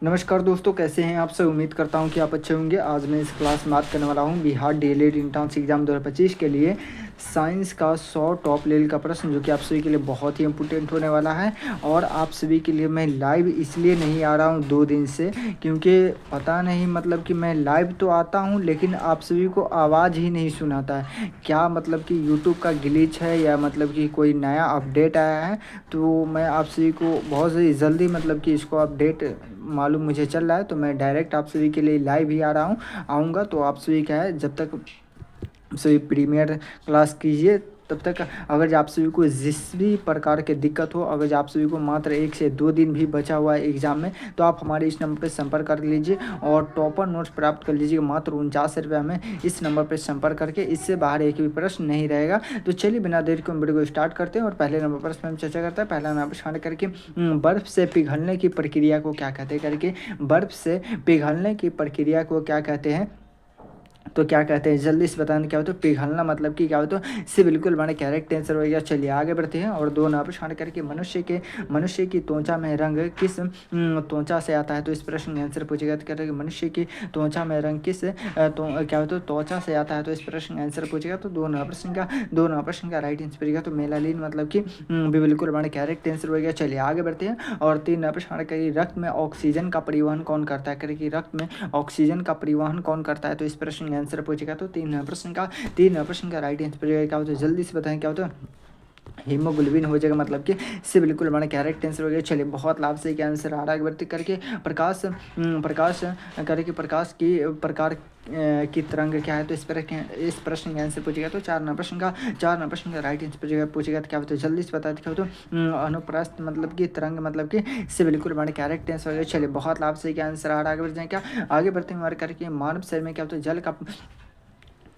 नमस्कार दोस्तों, कैसे हैं आप सब। उम्मीद करता हूं कि आप अच्छे होंगे। आज मैं इस क्लास में बात करने वाला हूं बिहार डीएलएड एंट्रेंस एग्जाम 2025 के लिए साइंस का 100 टॉप लेवल का प्रश्न, जो कि आप सभी के लिए बहुत ही इंपॉर्टेंट होने वाला है। और आप सभी के लिए मैं लाइव इसलिए नहीं आ रहा हूं 2 दिन से, क्योंकि पता नहीं मतलब कि मैं लाइव तो आता हूं लेकिन आप सभी को आवाज़ ही नहीं सुनाता है। क्या मतलब कि यूट्यूब का ग्लिच है या मतलब कि कोई नया अपडेट आया है। तो मैं आप सभी को बहुत ही जल्दी मतलब कि इसको अपडेट मालूम मुझे चल रहा है, तो मैं डायरेक्ट आप सभी के लिए लाइव ही आ रहा हूँ आऊँगा। तो आप सभी क्या है, जब तक सभी प्रीमियर क्लास कीजिए तब तक। अगर आप सभी को जिस भी प्रकार की दिक्कत हो, अगर आप सभी को मात्र 1 से 2 दिन भी बचा हुआ है एग्ज़ाम में, तो आप हमारे इस नंबर पर संपर्क कर लीजिए और टॉपर नोट्स प्राप्त कर लीजिए मात्र 49 रुपये में। इस नंबर पर संपर्क करके इससे बाहर एक भी प्रश्न नहीं रहेगा। तो चलिए बिना देर के वीडियो को स्टार्ट करते हैं और पहले नंबर पर हम चर्चा करते हैं। पहला नंबर स्टार्ट करके बर्फ़ से पिघलने की प्रक्रिया को क्या कहते हैं करके, बर्फ़ से पिघलने की प्रक्रिया को क्या कहते हैं। तो क्या कहते हैं, जल्दी से बताना क्या होता है। पिघलना मतलब कि क्या होता है, इससे बिल्कुल मैंने करेक्ट आंसर हो गया। चलिए आगे बढ़ते हैं और दो नंबर छाड़ करके मनुष्य की त्वचा में रंग किस त्वचा से आता है। तो इस प्रश्न का आंसर पूछेगा तो कहते हैं कि मनुष्य की त्वचा में रंग किस तो क्या होता है, त्वचा से आता है। तो इस प्रश्न का आंसर पूछेगा तो दो नंबर प्रश्न का राइट आंसर पूछेगा तो मेलानिन मतलब कि बिल्कुल मैंने करेक्ट आंसर हो गया। चलिए आगे बढ़ते हैं और 3 नंबर छाड़ करके रक्त में ऑक्सीजन का परिवहन कौन करता है करके, रक्त में ऑक्सीजन का परिवहन कौन करता है। तो इस प्रश्न आंसर पूछेगा तो 3 प्रश्न का राइट आंसर पूछेगा। क्या होता है, जल्दी से बताएं क्या होता है। हीमोग्लोबिन हो जाएगा मतलब कि इससे बिल्कुल हमारा करेक्ट आंसर हो गया। चलिए बहुत लाभ से क्या आंसर आ रहा है बढ़ती करके। प्रकाश करके प्रकाश की प्रकार की तरंग क्या है। तो इस प्रश्न का आंसर पूछेगा तो 4 नंबर प्रश्न का राइट आंसर पूछेगा तो क्या होता है, जल्दी से बता क्या होता है। अनुप्रस्थ मतलब कि तरंग मतलब कि इससे बिल्कुल हमारे करेक्ट आंसर हो गया। चलिए बहुत लाभ से क्या आंसर आ रहा है, आगे बढ़ जाए क्या। आगे बढ़ते हैं करके मानव शरीर में क्या होता है, जल का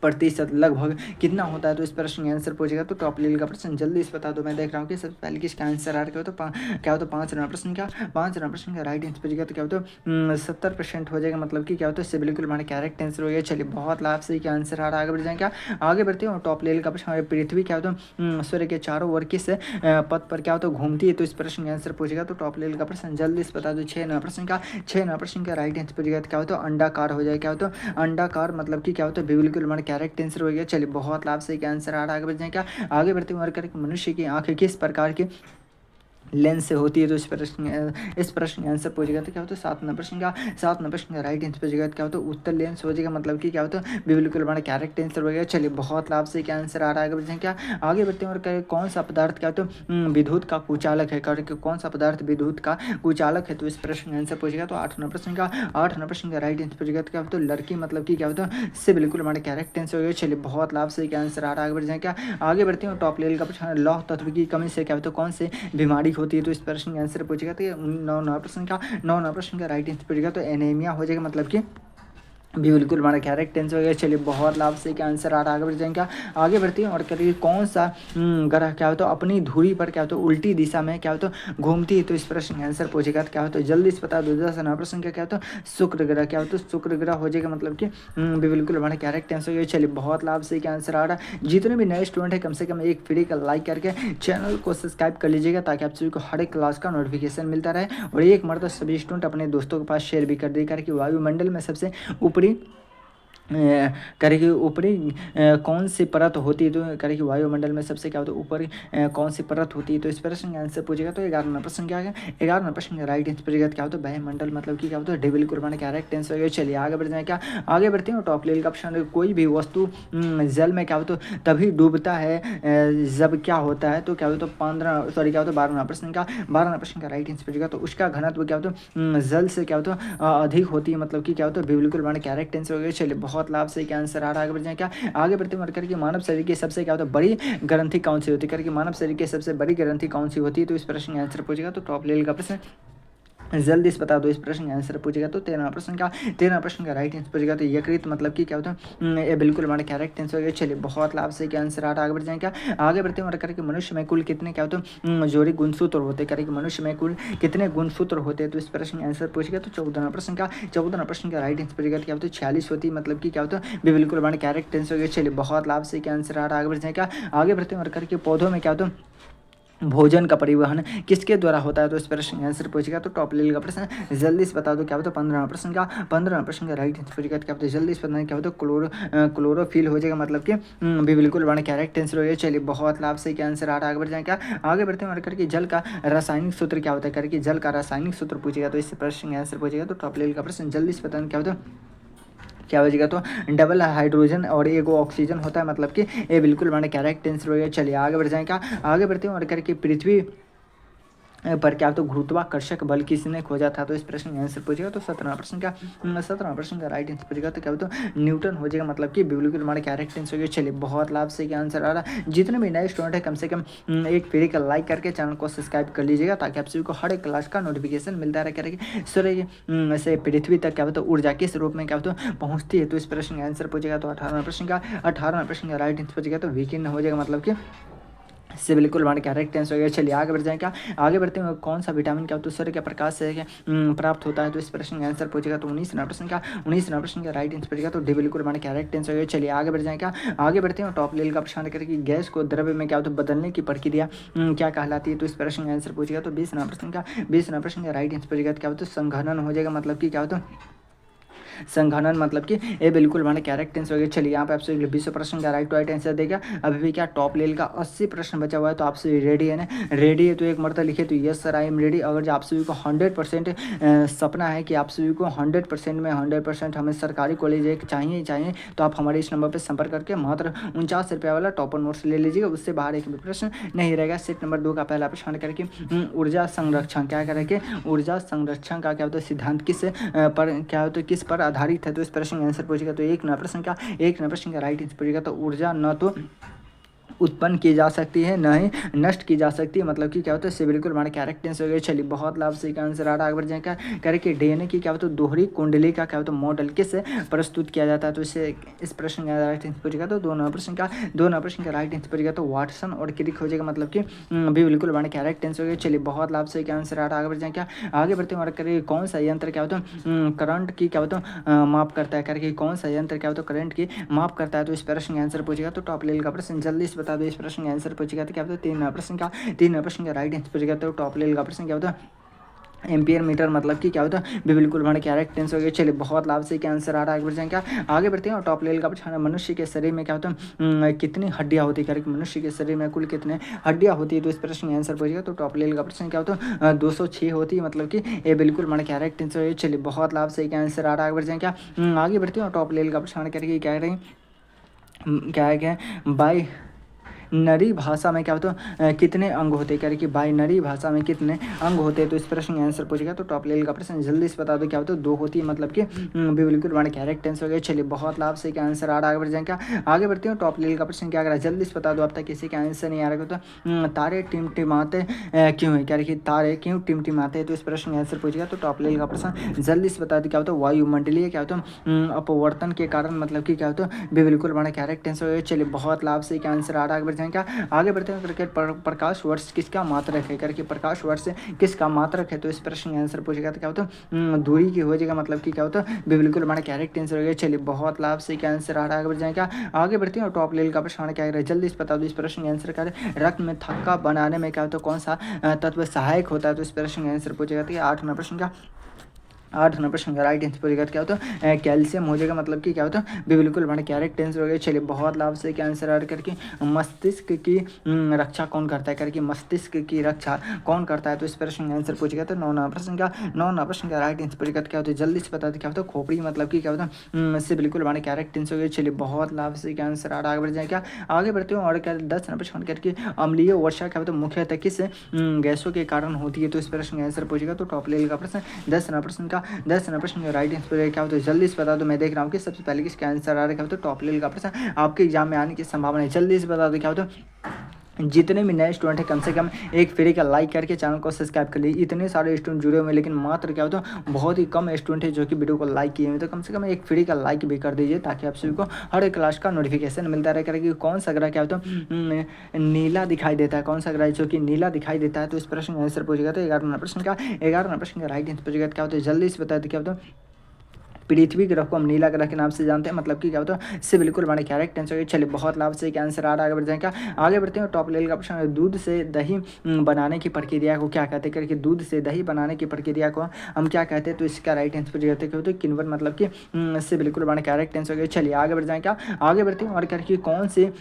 प्रतिशत लगभग कितना होता है। तो इस प्रश्न का आंसर पूछेगा तो टॉप लेवल का प्रश्न, जल्दी से बता दो। मैं देख रहा हूँ कि सबसे पहले किसका आंसर आ रहा है। तो क्या होता है 5 नंबर प्रश्न का राइट आंसर पूछेगा तो क्या होता है 70% हो जाएगा मतलब कि क्या होता है, इससे बिल्कुल हमारा करेक्ट आंसर हो गया। चलिए बहुत लाभ से क्या आंसर आ रहा है, आगे बढ़ जाए क्या। आगे बढ़ते हैं और टॉप लेवल का प्रश्न, पृथ्वी क्या होता है सूर्य के चारों ओर किस पथ पर क्या होता है घूमती है। तो इस प्रश्न का आंसर पूछेगा तो टॉप लेवल का प्रश्न, जल्दी से बता दो। 6 नंबर प्रश्न का राइट आंसर पूछेगा तो क्या होता है अंडाकार हो जाए। क्या होता है अंडाकार मतलब कि क्या होता है बिल्कुल हमारा करेक्ट आंसर हो गया। चलिए बहुत लाभ से क्या आंसर आ रहा है, आगे बढ़ जाए क्या। आगे बढ़ते हुए करके मनुष्य की आंखें किस प्रकार की लेंस से होती है। तो इस प्रश्न का आंसर पूछेगा तो क्या होता है 7 नंबर प्रश्न का राइट आंसर पूछेगा तो क्या होता है उत्तर लेंस हो जाएगा मतलब कि क्या होता है बिल्कुल हमारा करेक्ट आंसर हो गया। चलिए बहुत लाभ से क्या आंसर आ रहा है, आगे बढ़ते हैं क्या। आगे बढ़ते हैं और कौन सा पदार्थ क्या होता है विद्युत का कुचालक है करके, कौन सा पदार्थ विद्युत का कुचालक है। तो इस प्रश्न का आंसर पूछेगा तो 8 नंबर प्रश्न का राइट आंसर पूछेगा तो क्या होता है लड़की मतलब कि क्या होता है, इससे बिल्कुल हमारा करेक्ट आंसर हो गया। चलिए बहुत लाभ से क्या आंसर आ रहा है, आगे बढ़ जाए क्या। आगे बढ़ते हैं टॉप लेवल का प्रश्न, लौह तत्व की कमी से क्या होता है कौन से बीमारी होती है। तो इस प्रश्न का आंसर पूछेगा तो 9 प्रश्न का राइट आंसर पूछेगा तो एनीमिया हो जाएगा मतलब कि बिल्कुल हमारा करेक्ट आंसर हो गया। चलिए बहुत लाभ से क्या आंसर आ रहा है, आगे बढ़ जाएंगे। आगे बढ़ते हैं और करिए कौन सा ग्रह क्या होता है अपनी धुरी पर क्या होता है उल्टी दिशा में क्या होता है घूमती है। तो इस प्रश्न का आंसर पूछेगा तो क्या होता है, जल्दी से बता दो। 10 प्रश्न का क्या होता है शुक्र ग्रह। क्या होता है शुक्र ग्रह हो जाएगा मतलब कि बिल्कुल हमारा करेक्ट आंसर हो गया। चलिए बहुत लाभ से क्या आंसर आ रहा है। जितने भी नए स्टूडेंट है कम से कम एक फ्री का लाइक करके चैनल को सब्सक्राइब कर लीजिएगा, ताकि आप सभी को हर एक क्लास का नोटिफिकेशन मिलता रहे। और एक मरतबा सभी स्टूडेंट अपने दोस्तों के पास शेयर भी कर दे करके वायुमंडल में सबसे ऊपरी करेगी ऊपरी कौन सी परत होती है। तो करेगी वायुमंडल में सबसे क्या होता है ऊपरी कौन सी परत होती है। तो इस प्रश्न का आंसर पूछेगा तो 11 प्रश्न क्या है, 11 प्रश्न का राइट आंसर पूछेगा क्या होता है वायुमंडल मतलब कि क्या होता है डेविल कुर्बान का करेक्ट आंसर हो गया। चलिए आगे बढ़ जाए क्या। आगे बढ़ते हैं टॉप लेवल का प्रश्न, कोई भी वस्तु जल में क्या होता है तभी डूबता है जब क्या होता है। तो क्या होता है 12 प्रश्न का राइट आंसर पूछेगा तो उसका घनत्व क्या होता है जल से क्या होता है अधिक होती है मतलब कि क्या होता है बिल्कुल करेक्ट आंसर हो गया। चलिए बहुत लाभ से क्या आंसर आ रहा है, आगे बढ़ जाए क्या। आगे बढ़ते हैं करके मानव शरीर की सबसे क्या होता है बड़ी ग्रंथि कौन सी होती है करके, मानव शरीर की सबसे बड़ी ग्रंथि कौन सी होती है। तो इस प्रश्न का आंसर पूछेगा तो टॉप लेवल का प्रश्न, जल्दी से बता दो। इस प्रश्न का आंसर पूछेगा तो 13 प्रश्न का राइट आंसर पूछेगा तो यकृत मतलब कि क्या होता है ये बिल्कुल हमारा करेक्ट आंसर हो गया। चलिए बहुत लाभ से क्या आंसर आ रहा है, आगे बढ़ जाए क्या। आगे बढ़ते हैं और करके मनुष्य में कुल कितने क्या होते हैं जोड़ी गुणसूत्र होते करके, मनुष्य में कुल कितने गुणसूत्र होते हैं। तो इस प्रश्न का आंसर पूछेगा तो 14 प्रश्न का राइट आंसर पूछेगा क्या होता है 46 होती है मतलब कि क्या होता है बिल्कुल हमारा करेक्ट आंसर हो गया। चलिए बहुत लाभ से क्या आंसर आ रहा है, आगे बढ़ जाए क्या। आगे बढ़ते हैं और करके पौधों में क्या होता है भोजन का परिवहन किसके द्वारा होता है? तो इस प्रश्न का आंसर पूछेगा तो टॉप लेवल का प्रश्न जल्दी से बता दो। क्या होता है 15 प्रश्न का राइट आंसर पूछेगा। क्या होता है जल्दी से बताना क्या होता है? क्लोरोफिल हो जाएगा, मतलब कि भी बिल्कुल बड़ा करेक्ट आंसर हो गया। चलिए बहुत लाभ से क्या आंसर आ रहा है, आगे बढ़ जाए क्या आगे बढ़ते हैं और करके जल का रासायनिक सूत्र क्या होता है करके जल का रासायनिक सूत्र पूछेगा। तो इस प्रश्न का आंसर पूछेगा तो टॉप लेवल का प्रश्न जल्दी से बताना क्या होता है क्या हो जाएगा? तो डबल हाइड्रोजन और एगो ऑक्सीजन होता है, मतलब कि ये बिल्कुल बड़ा करेक्ट आंसर हो गया। चलिए आगे बढ़ जाएगा आगे बढ़ते हैं और करके पृथ्वी पर क्या तो गुरुत्वाकर्षक बल किसने खोजा था? तो इस प्रश्न का आंसर पूछेगा तो 17 प्रश्न का राइट आंसर पूछेगा तो क्या होता है न्यूटन हो जाएगा, मतलब कि बिल्कुल हमारे करेक्ट आंसर हो गया। चलिए बहुत लाभ से क्या आंसर आ रहा है। जितने भी नए स्टूडेंट है कम से कम एक फ्री का लाइक करके चैनल को सब्सक्राइब कर लीजिएगा ताकि आप सभी को हर एक क्लास का नोटिफिकेशन मिलता रहे करेगी। सूर्य से पृथ्वी तक क्या होता है ऊर्जा किस रूप में क्या होता है पहुँचती है? तो इस प्रश्न का आंसर पूछेगा तो 18 प्रश्न का राइट आंसर पूछेगा तो वीकेंड हो जाएगा, मतलब कि इससे बिल्कुल हमारे करेक्ट आंसर हो गया। चलिए आगे बढ़ जाए क्या आगे बढ़ते हैं कौन सा विटामिन क्या होता है सूर्य के प्रकाश से प्राप्त होता है? तो इस प्रश्न का आंसर पूछेगा तो 19 प्रश्न का राइट आंसर पूछेगा तो डी बिल्कुल हमारे करेक्ट आंसर हो गया। चलिए आगे बढ़ जाए क्या आगे बढ़ते हैं टॉप लेवल का प्रश्न करके गैस को द्रव्य में क्या होता है बदलने की प्रक्रिया क्या कहलाती है? तो इस प्रश्न का आंसर पूछेगा तो 20 प्रश्न का राइट आंसर पूछेगा क्या होता है संघनन हो जाएगा, मतलब कि क्या होता है संघनन, मतलब कि ये बिल्कुल हमारे करेक्ट आंसर हो गया। चलिए यहाँ पे आपसे 20 प्रश्न का राइट आंसर देगा। अभी भी क्या टॉप लेवल का 80 प्रश्न बचा हुआ है, तो आपसे रेडी है ना? रेडी है तो एक मरतबा लिखे तो yes sir I am ready. अगर आप सभी को 100% सपना है कि आप सभी को 100% में 100% हमें सरकारी कॉलेज एक चाहिए तो आप हमारे इस नंबर पर संपर्क करके मात्र 49 रुपये वाला टॉपर नोट्स ले लीजिएगा। उससे बाहर एक भी प्रश्न नहीं रहेगा। सेट नंबर 2 का पहला प्रश्न करके ऊर्जा संरक्षण क्या करेंगे ऊर्जा संरक्षण का क्या होता है सिद्धांत किस पर क्या होता है किस पर आधारित है? तो इस प्रश्न का आंसर पूछेगा तो एक नंबर प्रश्न का राइट आंसर पूछेगा तो ऊर्जा न तो उत्पन्न की जा सकती है न ही नष्ट की जा सकती है, मतलब कि क्या होता है इससे बिल्कुल हमारा करेक्ट आंसर हो गया। चलिए बहुत लाभ से आंसर आ रहा है। आगे बढ़ जाए क्या करके डीएनए की क्या होता है दोहरी कुंडली का क्या होता है मॉडल किस प्रस्तुत किया जाता है? तो इससे इस प्रश्न का राइट आंसर पूछेगा तो 2 नंबर प्रश्न का राइट आंसर पूछेगा तो वाटसन और क्रिक हो जाएगा, मतलब कि भी बिल्कुल हमारा करेक्ट आंसर हो गया। चलिए बहुत लाभ से आंसर आ रहा है। आगे बढ़ जाए क्या आगे बढ़ते हैं और करिए कौन सा यंत्र क्या होता है करंट की क्या होता है माप करता है करके कौन सा यंत्र क्या होता है करंट की माप करता है? तो इस प्रश्न का आंसर पूछेगा तो टॉप लेवल का प्रश्न जल्दी से बता दो। इस प्रश्न का आंसर पूछेगा तो क्या होता है 3 प्रश्न का राइट आंसर पूछेगा तो टॉप लेवल का प्रश्न क्या होता है एम्पियर मीटर, मतलब कि क्या होता है भी बिल्कुल हमारे करेक्ट आंसर हो गया। चलिए बहुत लाभ से क्या आंसर आ रहा है। आगे बढ़ जाए क्या आगे बढ़ते हैं और टॉप लेवल का प्रश्न मनुष्य के शरीर में क्या होता है कितनी हड्डियां होती है करके मनुष्य के शरीर में कुल कितने हड्डियां होती है? तो इस प्रश्न का आंसर पूछेगा तो टॉप लेवल का प्रश्न क्या होता है 206 होती है, मतलब कि ये बिल्कुल हमारे करेक्ट आंसर हो गया। चलिए बहुत लाभ से क्या आंसर आ रहा है। आगे बढ़ जाए क्या आगे बढ़ते हैं और टॉप लेवल का प्रश्न करके क्या करें क्या है क्या बाई नरी भाषा में क्या होता है कितने अंग होते हैं करके बाइनरी भाषा में कितने अंग होते हैं? तो इस प्रश्न का आंसर पूछेगा तो टॉप लेवल का प्रश्न जल्दी से बता दो क्या होता है 2 होती है, मतलब कि बिल्कुल हमारे करेक्ट आंसर हो गया। चलिए बहुत लाभ से क्या आंसर आ रहा है। आगे बढ़ जाए क्या आगे बढ़ते हैं टॉप लेवल का प्रश्न क्या करा जल्दी से बता दो। अब तक किसी का आंसर नहीं आ रहा तो तारे टिमटिमाते क्यों है क्या देखिए तारे क्यों टिमटिमाते हैं? तो इस प्रश्न का आंसर पूछेगा तो टॉप लेवल का प्रश्न जल्दी से बता दो क्या होता है वायुमंडलीय क्या होता है अपवर्तन के कारण, मतलब कि क्या होता है बिल्कुल हमारा करेक्ट आंसर हो गया। चलिए बहुत लाभ से क्या आंसर आ रहा है। आगे बढ़ जाए क्या आगे बढ़ते हैं करके प्रकाश वर्ष किसका मात्रक है करके प्रकाश वर्ष किसका मात्रक है? तो इस प्रश्न का आंसर पूछेगा तो क्या होता है दूरी की हो जाएगा, मतलब कि क्या होता है बिल्कुल हमारा करेक्ट आंसर हो गया। चलिए बहुत लाभ से क्या आंसर आ रहा है। आगे बढ़ जाए क्या आगे बढ़ते हैं और टॉप लेवल का प्रश्न क्या है जल्दी से बता दो। इस प्रश्न का आंसर क्या है रक्त में थक्का बनाने में क्या होता है कौन सा तत्व सहायक होता है? तो इस प्रश्न का आंसर पूछेगा तो 8 नंबर प्रश्न का राइट आंसर पूछेगा क्या होता है कैल्शियम हो जाएगा, मतलब कि क्या होता है बिल्कुल हमारे करेक्ट आंसर हो गया। चलिए बहुत लाभ से क्या आंसर ऐड करके मस्तिष्क की रक्षा कौन करता है करके मस्तिष्क की रक्षा कौन करता है? तो इस प्रश्न का आंसर पूछेगा तो 9 नंबर प्रश्न का राइट आंसर पूछेगा क्या होता है जल्दी से बता दो क्या होता है खोपड़ी, मतलब कि क्या होता है इससे बिल्कुल हमारे करेक्ट आंसर हो गया। चलिए बहुत लाभ से क्या आंसर आ रहा है। आगे बढ़ जाए क्या आगे बढ़ते हो और क्या 10 नंबर प्रश्न करके अम्लीय वर्षा क्या होता है मुख्यतः किस गैसों के कारण होती है? तो इस प्रश्न का आंसर पूछेगा तो टॉप लेवल का प्रश्न 10 नंबर प्रश्न का राइट आंसर क्या होता है जल्दी से बता दो। मैं देख रहा हूँ कि सबसे पहले किसका आंसर आ रहा है क्या होता है टॉप लेवल का प्रश्न आपके एग्जाम में आने की संभावना है। जल्दी से बता दो क्या होता है जितने भी नए स्टूडेंट हैं कम से कम एक फ्री का लाइक करके चैनल को सब्सक्राइब कर लीजिए। इतने सारे स्टूडेंट जुड़े हुए हैं लेकिन मात्र क्या होता है बहुत ही कम स्टूडेंट है जो कि वीडियो को लाइक किए हुए, तो कम से कम एक फ्री का लाइक भी कर दीजिए ताकि आप सभी को हर एक क्लास का नोटिफिकेशन मिलता रहे करेगी। कौन सा ग्रह क्या होता है नीला दिखाई देता है, कौन सा ग्रह जो कि नीला दिखाई देता है? तो इस प्रश्न आंसर पूछेगा तो 11 नंबर प्रश्न का राइट आंसर पूछेगा क्या होता है जल्दी से बता दो क्या होता है पृथ्वी ग्रह को हम नीला ग्रह के नाम से जानते हैं, मतलब कि क्या होता है इससे बिल्कुल बड़े करेक्ट आंसर है। चलिए बहुत लाभ से आंसर आ रहा है, आगे बढ़ जाएगा। आगे बढ़ते हैं टॉप लेवल का प्रश्न है, दूध से दही बनाने की प्रक्रिया को क्या कहते हैं करके, दूध से दही बनाने की प्रक्रिया को हम क्या कहते हैं, तो इसका राइट आंसर कहते हैं किण्वन, मतलब कि इससे बिल्कुल बड़े करेक्ट आंसर है। चलिए आगे बढ़ जाएगा, आगे बढ़ते हैं और करके कौन से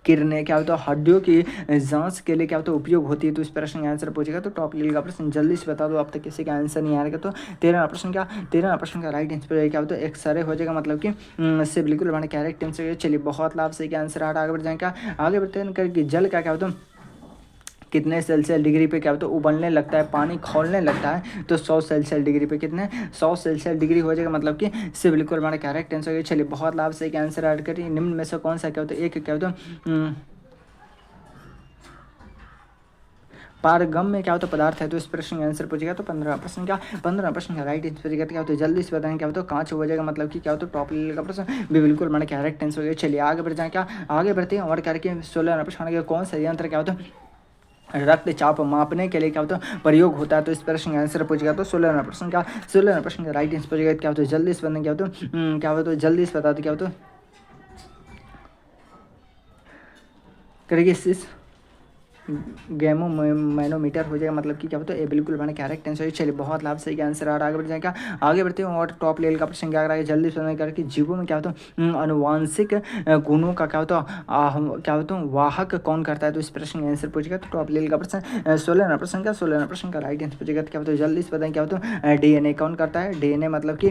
किरणें क्या होता है हड्डियों की जांच के लिए क्या होता है उपयोग होती है, तो इस प्रश्न का आंसर पूछेगा। तो टॉप लेवल का प्रश्न जल्दी से बता दो, अब तक किसी का आंसर नहीं आ रहा। तो 13 प्रश्न का राइट आंसर क्या होता है एक्सरे हो जाएगा, मतलब कि इससे बिल्कुल बड़ा करेक्ट आंसर है। चलिए बहुत लाभ से आंसर आ रहा है, आगे बढ़ जाएगा। आगे बढ़ते हैं करके जल का क्या होता है कितने सेल्सियस डिग्री पे क्या होता है उबलने लगता है, पानी खौलने लगता है, तो 100 सेल्सियस डिग्री पे कितने 100 सेल्सियस डिग्री हो जाएगा, मतलब कि इससे बिल्कुल हमारा करेक्ट आंसर है। चलिए बहुत लाभ से आंसर ऐड करिए, निम्न में से कौन सा क्या होता है, एक क्या होता है पारगम में क्या होता है पदार्थ है, तो इस प्रश्न का आंसर पूछेगा। तो 15 प्रश्न का राइट आंसर क्या होता है जल्दी से बताएं, क्या होता है कांच हो जाएगा, मतलब कि क्या होता है टॉप लेवल का प्रश्न भी बिल्कुल मैंने करेक्ट आंसर हो गया। चलिए आगे बढ़ जाए, क्या आगे बढ़ते हैं और करके 16 प्रश्न का कौन सा यंत्र क्या होता है रक्तचाप मापने के लिए क्या होता है प्रयोग होता है, तो इस प्रश्न का आंसर पूछेगा। तो 16 प्रश्न का राइट आंसर पूछेगा, क्या होता है जल्दी से बताएं, क्या होता है क्या होता है जल्दी से बता दो, क्या होता है करेगी इस गैमो मैनोमीटर हो जाएगा, मतलब कि क्या होता है ये बिल्कुल मैंने करेक्ट आंसर है। चलिए बहुत लाभ सही आंसर आ रहा है, आगे बढ़ जाएगा। आगे बढ़ते हैं और टॉप लेवल का प्रश्न क्या आ रहा है जल्दी सुनने करके जीवों में क्या होता है अनुवांशिक गुणों का क्या होता है क्या होता है वाहक कौन करता है, तो इस प्रश्न का आंसर पूछेगा। तो टॉप लेवल का प्रश्न 16 प्रश्न का राइट आंसर पूछेगा, क्या होता है जल्दी से बताएं, क्या होता है DNA कौन करता है, DNA मतलब कि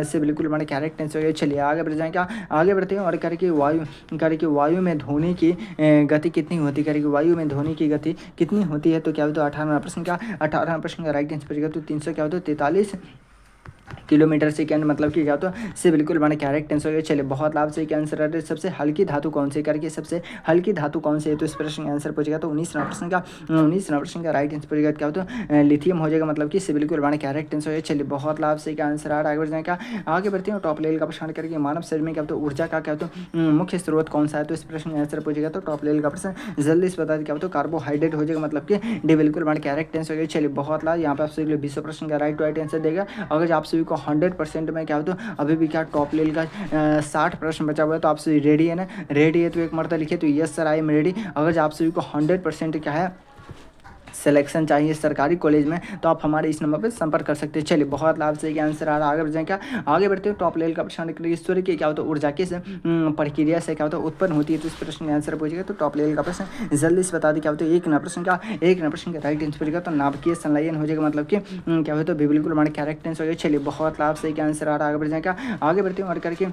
इससे बिल्कुल मैंने करेक्ट आंसर है। चलिए आगे बढ़ जाएगा, आगे बढ़ते हैं और करके वायु में ध्वनि की गति कितनी होती है, वायु में ध्वनि की गति कितनी होती है, तो क्या होता है 18 प्रश्न का राइट आंसर पूछेगा। तो 300 क्या होता है 43 किलोमीटर सेकेंड, मतलब कि क्या होता है इससे बिल्कुल मैंने करेक्ट आंसर है। चलिए बहुत लाभ से आंसर है। सबसे हल्की धातु कौन सी करके सबसे हल्की धातु कौन सी है, तो इस प्रश्न का आंसर पूछेगा। तो 19 प्रश्न का राइट आंसर पूछेगा, क्या होता है लिथियम हो जाएगा, मतलब कि इससे बिल्कुल मैंने करेक्ट आंसर है। चलिए बहुत लाभ से आंसर आ रहा है, आगे बढ़ जाएगा। आगे बढ़ते हैं टॉप लेवल का प्रश्न करके मानव शरीर में क्या होता है ऊर्जा का क्या होता है मुख्य स्रोत कौन सा है, तो इस प्रश्न का आंसर पूछेगा। तो टॉप लेवल का प्रश्न जल्दी से बता दें, क्या होता है कार्बोहाइड्रेट हो जाएगा, मतलब कि डी बिल्कुल मैंने करेक्ट आंसर है। चलिए बहुत लाभ, यहाँ पे आप सभी 20 प्रश्न का राइट आंसर देगा। अगर आप सभी को 100% में क्या होता है अभी भी क्या टॉप लेवल का 60 प्रश्न बचा हुआ है, तो आप सभी रेडी है ना, रेडी है तो एक मरतबा लिखिए तो yes sir I am ready. अगर आप सभी को 100% क्या है सिलेक्शन चाहिए सरकारी कॉलेज में, तो आप हमारे इस नंबर पर संपर्क कर सकते हैं। चलिए बहुत लाभ से आंसर आ रहा है, आगे बढ़ जाएं। क्या आगे बढ़ते हैं टॉप लेवल का प्रश्न सूर्य की क्या होता है ऊर्जा किस प्रक्रिया से क्या होता है उत्पन्न होती है, तो इस प्रश्न का आंसर पूछेगा। तो टॉप लेवल का प्रश्न जल्दी से बता दें, क्या होता है एक प्रश्न का राइट आंसर पूछेगा। तो नाभिकीय संलयन हो जाएगा, मतलब कि क्या होता है बिल्कुल हमारे करेक्ट आंसर हो गया। चलिए बहुत लाभ से आंसर आ रहा है, आगे बढ़ जाएगा। आगे बढ़ते हैं और करके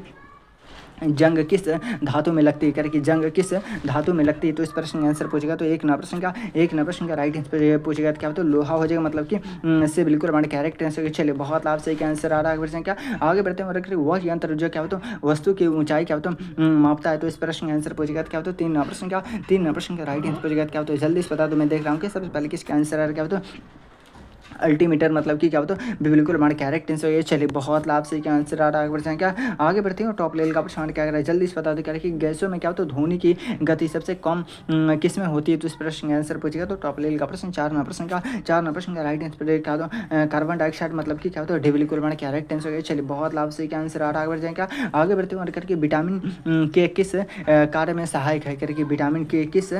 जंग किस धातु में लगती है करके जंग किस धातु में लगती है, तो इस प्रश्न का आंसर पूछेगा। तो एक प्रश्न का राइट आंसर पूछेगा, क्या होता है लोहा हो जाएगा, मतलब कि इससे बिल्कुल हमारे कैरेक्ट आंसर। चलिए बहुत लाभ से आंसर आ रहा है, आगे क्या आगे बढ़ते हैं और वह यंत्र जो क्या होता है वस्तु की ऊंचाई क्या होता है मापता है, तो इस प्रश्न का आंसर पूछेगा। क्या होता है 3 प्रश्न का राइट आंसर पूछेगा। क्या होता है जल्दी से बता दो, मैं देख रहा हूँ कि सबसे पहले किसका आंसर आ रहा है, क्या होता है अल्टीमीटर, मतलब कि क्या होता है बिल्कुल हमारे करेक्ट आंसर ये। चलिए बहुत लाभ से क्या आंसर आ रहा है, आगे बढ़ जाएं। क्या आगे बढ़ते हैं टॉप लेवल का प्रश्न क्या कर रहा है जल्दी से बता दो, क्या कि गैसों में क्या होता है ध्वनि की गति सबसे कम किस में होती है, तो इस प्रश्न का आंसर पूछेगा। तो टॉप लेवल का प्रश्न 4 प्रश्न का राइट आंसर क्या होता है कार्बन डाइऑक्साइड, मतलब कि क्या होता है बिल्कुल हमारे करेक्ट आंसर। चलिए बहुत लाभ से क्या आंसर आ रहा है, आगे बढ़ जाएगा। आगे बढ़ते हैं करके विटामिन के किस कार्य में सहायक है करके विटामिन के किस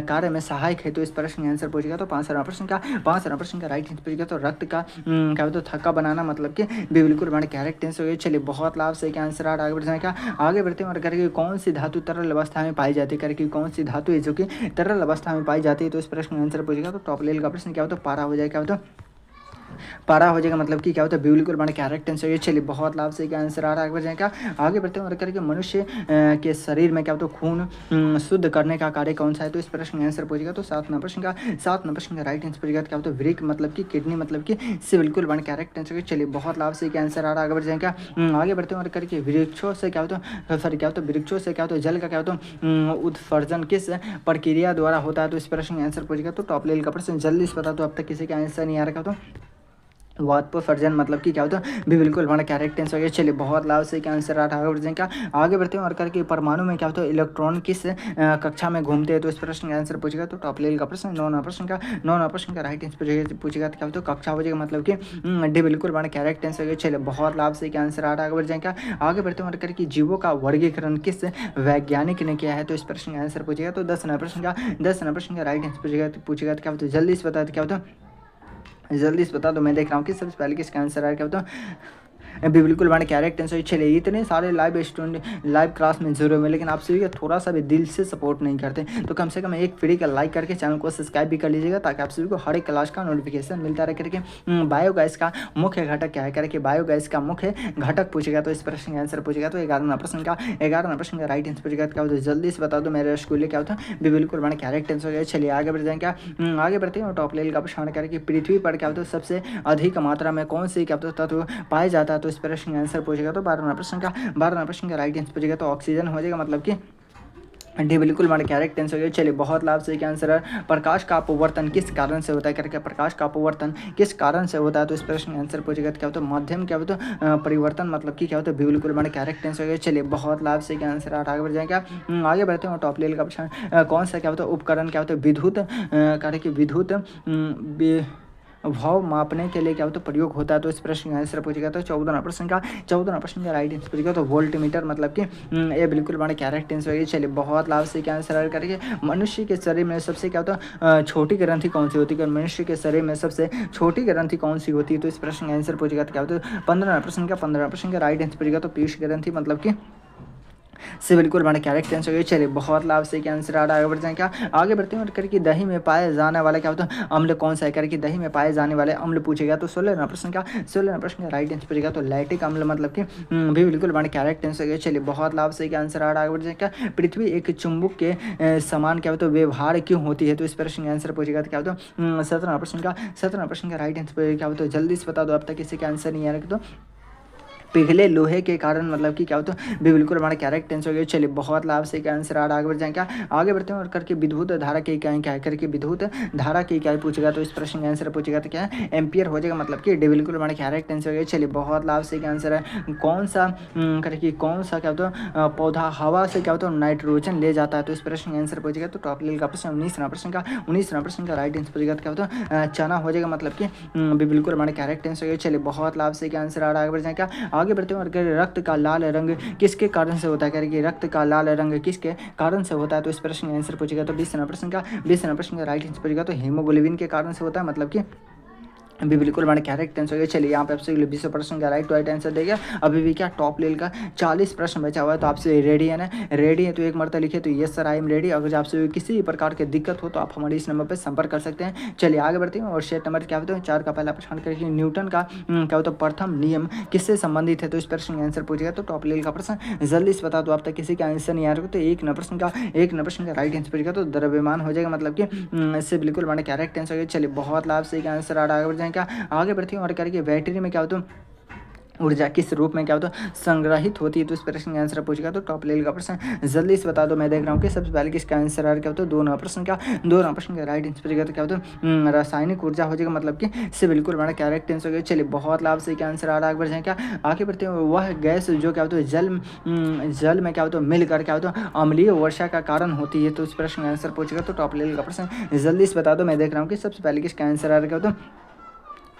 कार्य में सहायक है, तो इस प्रश्न का आंसर पूछेगा। तो 5 प्रश्न का राइट आंसर पूछेगा। तो रक्त का क्या होता है थक्का बनाना, मतलब कि बिल्कुल हमारे करेक्ट आंसर। चलिए बहुत लाभ से क्या आंसर आ रहा है, आगे बढ़ जाएगा। आगे बढ़ते हैं और करके कौन सी धातु तरल अवस्था में पाई जाती है करके कौन सी धातु है जो कि तरल अवस्था में पाई जाती है, तो इस प्रश्न का आंसर पूछेगा। तो टॉप लेवल का प्रश्न क्या होता है पारा हो जाएगा, क्या होता है पारा हो जाएगा, मतलब कि क्या होता है बिल्कुल बड़ा करेक्ट आंसर है। चलिए बहुत लाभ से क्या आंसर आ रहा है, आगे बढ़ जाएगा। आगे बढ़ते हैं और करके मनुष्य के शरीर में क्या होता है खून शुद्ध करने का कार्य कौन सा है, तो इस प्रश्न का आंसर पूछेगा। तो 7 प्रश्न का राइट आंसर पूछेगा। क्या होता है वृक्क, मतलब कि किडनी, मतलब कि इससे बिल्कुल बड़ा करेक्ट आंसर है। चलिए बहुत लाभ से क्या आंसर आ रहा है, आगे बढ़ जाएगा। आगे बढ़ते हैं और करके वृक्षों से क्या होता है सॉरी क्या होता है वृक्षों से क्या होता है जल का क्या होता है उत्सर्जन किस प्रक्रिया द्वारा होता है, तो इस प्रश्न का आंसर पूछेगा। तो टॉप लेवल का प्रश्न जल्दी से बता दो, अब तक किसी का आंसर नहीं आ रहा, तो वाटपुर फर्जन मतलब कि क्या होता है भी बिल्कुल हमारा करेक्ट आंसर हो गया। चलिए बहुत लाभ से क्या आंसर आ रहा है। आगे बढ़ते हैं क्या, आगे बढ़ते हैं और करके परमाणु में क्या होता है इलेक्ट्रॉन किस कक्षा में घूमते हैं, तो इस प्रश्न का आंसर पूछेगा तो टॉप लेवल का प्रश्न 9 प्रश्न का राइट आंसर पूछेगा तो क्या होता है कक्षा हो जाएगा, मतलब कि डी बिल्कुल हमारा करेक्ट आंसर हो गया। चलिए बहुत लाभ से क्या आंसर आ रहा है। आगे बढ़ जाएगा, आगे बढ़ते हैं और करके जीवों का वर्गीकरण किस वैज्ञानिक ने किया है, तो इस प्रश्न का आंसर पूछेगा तो 10 प्रश्न का राइट आंसर पूछेगा तो क्या होता है जल्दी से बता क्या होता है, जल्दी से बता दो। मैं देख रहा हूँ कि सबसे पहले किसका आंसर आया, क्या होता भी बिल्कुल मैंने करेक्ट आंसर। चलिए इतने सारे लाइव स्टूडेंट लाइव क्लास में जुड़े हुए, लेकिन आप सभी का थोड़ा सा भी दिल से सपोर्ट नहीं करते, तो कम से कम एक फ्री का लाइक करके चैनल को सब्सक्राइब भी कर लीजिएगा, ताकि आप सभी को हर एक क्लास का नोटिफिकेशन मिलता रहे। करके बायोगैस का मुख्य घटक क्या है, करके बायोगैस का मुख्य घटक पूछेगा तो इस प्रश्न का आंसर पूछेगा तो 11 प्रश्न का राइट आंसर पूछेगा क्या होता है जल्दी से बता दो। मेरे स्कूल क्या होता है भी बिल्कुल मैंने करेक्ट आंसर हो गया। चलिए आगे बढ़ जाएंगे, आगे बढ़ते हैं और टॉप लेवल का प्रश्न करके पृथ्वी पर क्या होता है सबसे अधिक मात्रा में कौन सी क्या होता है तत्व पाया जाता है, तो इस प्रश्न का आंसर पूछेगा तो 12 प्रश्न का राइट आंसर पूछेगा तो ऑक्सीजन हो जाएगा, मतलब कि डी बिल्कुल हमारे करेक्ट आंसर हो गया। चलिए बहुत लाभ से क्या आंसर है, प्रकाश का अपवर्तन किस कारण से होता है, करके प्रकाश का अपवर्तन किस कारण से होता है, तो इस प्रश्न का आंसर पूछेगा तो क्या होता है माध्यम क्या होता है परिवर्तन, मतलब कि क्या होता है बिल्कुल हमारे करेक्ट आंसर हो गया। चलिए बहुत लाभ से क्या आंसर आगे बढ़ जाएगा, आगे बढ़ते हैं टॉप लेवल का प्रश्न कौन सा क्या होता है उपकरण क्या होता है विद्युत कार्य विद्युत भाव मापने के लिए क्या होता है प्रयोग होता है, तो इस प्रश्न का आंसर पूछेगा तो 14 प्रश्न का राइट आंसर पूछेगा तो वोल्ट मीटर, मतलब कि ये बिल्कुल हमारे करेक्ट आंसर है। चलिए बहुत लाभ से क्या आंसर करके मनुष्य के शरीर में सबसे क्या होता है छोटी ग्रंथि कौन सी होती है, मनुष्य के शरीर में सबसे छोटी ग्रंथि कौन सी होती है, तो इस प्रश्न का आंसर पूछेगा तो क्या होता है 15 प्रश्न का राइट आंसर पूछेगा तो पीयूष ग्रंथि, मतलब कि से बिल्कुल हमारे करेक्ट आंसर हो गया। चलिए बहुत लाभ से क्या आंसर आ रहा है। आगे बढ़ जाए क्या, आगे बढ़ते हैं और करके दही में पाए जाने वाला क्या होता है अम्ल कौन सा है, करके दही में पाए जाने वाले अम्ल पूछेगा तो 16 प्रश्न का राइट आंसर पूछेगा तो लैक्टिक अम्ल, मतलब कि भी बिल्कुल हमारे करेक्ट आंसर हो गया। चलिए बहुत लाभ से क्या आंसर आ रहा है। आगे बढ़ जाए क्या, पृथ्वी एक चुंबक के समान क्या होता है व्यवहार क्यों होती है, तो इस प्रश्न का आंसर पूछेगा तो क्या होता है 17 प्रश्न का राइट आंसर क्या होता है जल्दी से बता दो, अब तक किसी का आंसर नहीं आ रहा तो पिघले लोहे के कारण, मतलब कि क्या होता है भी बिल्कुल हमारा करेक्ट आंसर हो गया। चलिए बहुत लाभ से क्या आंसर आ रहा है। आगे बढ़ जाए क्या, आगे बढ़ते हैं और करके विद्युत धारा की इकाई क्या है, करके विद्युत धारा की इकाई पूछेगा तो इस प्रश्न का आंसर पूछेगा तो क्या है एम्पियर हो जाएगा, मतलब कि डी बिल्कुल हमारा करेक्ट आंसर हो गया। चलिए बहुत लाभ से क्या आंसर है, कौन सा करके कौन सा क्या होता है पौधा हवा से क्या होता है नाइट्रोजन ले जाता है, तो इस प्रश्न का आंसर पूछेगा तो टॉप लेवल का प्रश्न 19 प्रश्न का राइट आंसर पूछेगा तो क्या होता है चना हो जाएगा, मतलब कि भी बिल्कुल हमारा करेक्ट आंसर हो गया। चलिए बहुत लाभ से क्या आंसर आ रहा है। आगे बढ़ जाए क्या, आगे बढ़ते हैं और रक्त का लाल रंग किसके कारण से होता है, करके रक्त का लाल रंग किसके कारण से होता है, तो इस प्रश्न का आंसर पूछेगा तो 20 प्रश्न का राइट आंसर पूछेगा तो हीमोग्लोबिन के कारण से होता है, मतलब कि अभी बिल्कुल हमारे करेक्ट आंसर हो गया। चलिए यहाँ पे आपसे 20 प्रश्न का राइट आंसर देगा। अभी भी क्या टॉप लेवल का 40 प्रश्न बचा हुआ है, तो आपसे रेडी है ना, रेडी है तो एक मरतबा लिखे तो yes sir I am ready. अगर आपसे किसी भी प्रकार की दिक्कत हो तो आप हमारे इस नंबर पर संपर्क कर सकते हैं। चलिए आगे बढ़ते हैं और सेट नंबर क्या होता है 4 का पहला प्रश्न करके न्यूटन का क्या होता है प्रथम नियम किससे संबंधित है, तो इस प्रश्न का आंसर पूछेगा तो टॉप लेवल का प्रश्न जल्दी से बता दो, अब तक किसी का आंसर नहीं आ रहा तो एक नंबर प्रश्न का राइट आंसर पूछेगा तो द्रव्यमान हो जाएगा, मतलब कि इससे बिल्कुल हमारे करेक्ट आंसर हो गया। चलिए बहुत लाभ से आंसर आ रहा है। आगे बढ़ जाएगा, आगे बढ़ते हैं और करके बैटरी में क्या होता है ऊर्जा किस रूप में क्या होता है संग्रहित होती है, तो इस प्रश्न का आंसर पूछेगा तो टॉप लेवल का प्रश्न जल्दी से बता दो। मैं देख रहा हूँ कि सबसे पहले किसका आंसर आ रहा क्या होता है 2 प्रश्न का राइट आंसर पूछेगा तो क्या होता है रासायनिक ऊर्जा हो जाएगा, मतलब कि इससे बिल्कुल हमारा करेक्ट आंसर हो गया। चलिए बहुत लाभ से क्या आंसर आ रहा है। आगे बढ़ जाए क्या, आगे बढ़ते हैं वह गैस जो क्या होता है जल में क्या होता है मिलकर क्या होता है अम्लीय वर्षा का कारण होती है, तो इस प्रश्न का आंसर पूछेगा तो टॉप लेवल का प्रश्न जल्दी से बता दो। मैं देख रहा हूँ कि सबसे पहले किसका आंसर आ रहा क्या होता है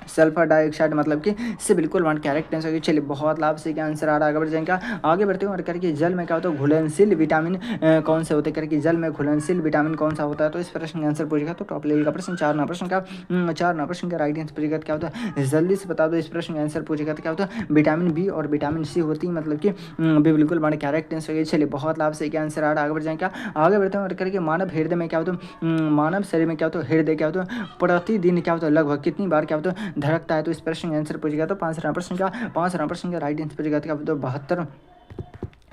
सल्फर डाइऑक्साइड, मतलब कि इससे बिल्कुल वन करेक्ट आंसर होगी। चलिए बहुत लाभ से क्या आंसर आ रहा है। आगे बढ़ जाएगा, आगे बढ़ते हैं और करके जल में क्या होता है घुलनशील विटामिन कौन से होते हैं, करके जल में घुलनशील विटामिन कौन सा होता है, तो इस प्रश्न का आंसर पूछेगा तो टॉप लेवल का प्रश्न 4 प्रश्न का राइट आंसर पूछेगा क्या होता है जल्दी से बता दो। इस प्रश्न का आंसर पूछेगा तो क्या होता है विटामिन बी और विटामिन सी होती है, मतलब कि बिल्कुल हमारे करेक्ट आंसर होगी। चलिए बहुत लाभ से क्या आंसर आ रहा है। आगे बढ़ जाएगा, आगे बढ़ते हैं और करके मानव हृदय में क्या होता है मानव शरीर में क्या होता है हृदय क्या होता है प्रतिदिन क्या होता है लगभग कितनी बार क्या होता है धड़कता है, तो इस प्रश्न का आंसर पूछेगा तो 5 प्रश्न का राइट आंसर पूछेगा तो 72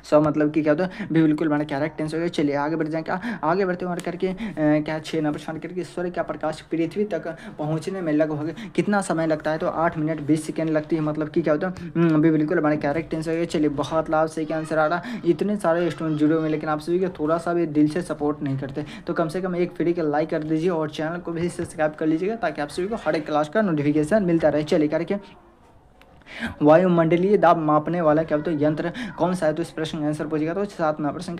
सो मतलब कि क्या होता है बिल्कुल मैंने करेक्ट आंसर हो गया। चलिए आगे बढ़ जाएँ, क्या आगे बढ़ते हैं और करके क्या 6 नंबर सवाल करके सूर्य का प्रकाश पृथ्वी तक पहुँचने में लगभग कितना समय लगता है? तो 8 मिनट 20 सेकंड लगती है। मतलब कि क्या होता है बिल्कुल मैंने करेक्ट आंसर हो गया। चलिए बहुत लाभ से क्या आंसर आ रहा। इतने सारे स्टूडेंट जुड़े हुए हैं लेकिन आप सभी को थोड़ा सा भी दिल से सपोर्ट नहीं करते, तो कम से कम एक फ्री का लाइक कर दीजिए और चैनल को भी सब्सक्राइब कर लीजिएगा ताकि आप सभी को हर एक क्लास का नोटिफिकेशन मिलता रहे। चलिए करके वायुमंडलीय दाब मापने वाला क्या होता है यंत्र कौन सा है? तो इस प्रश्न का आंसर पूछेगा तो 7 नंबर प्रश्न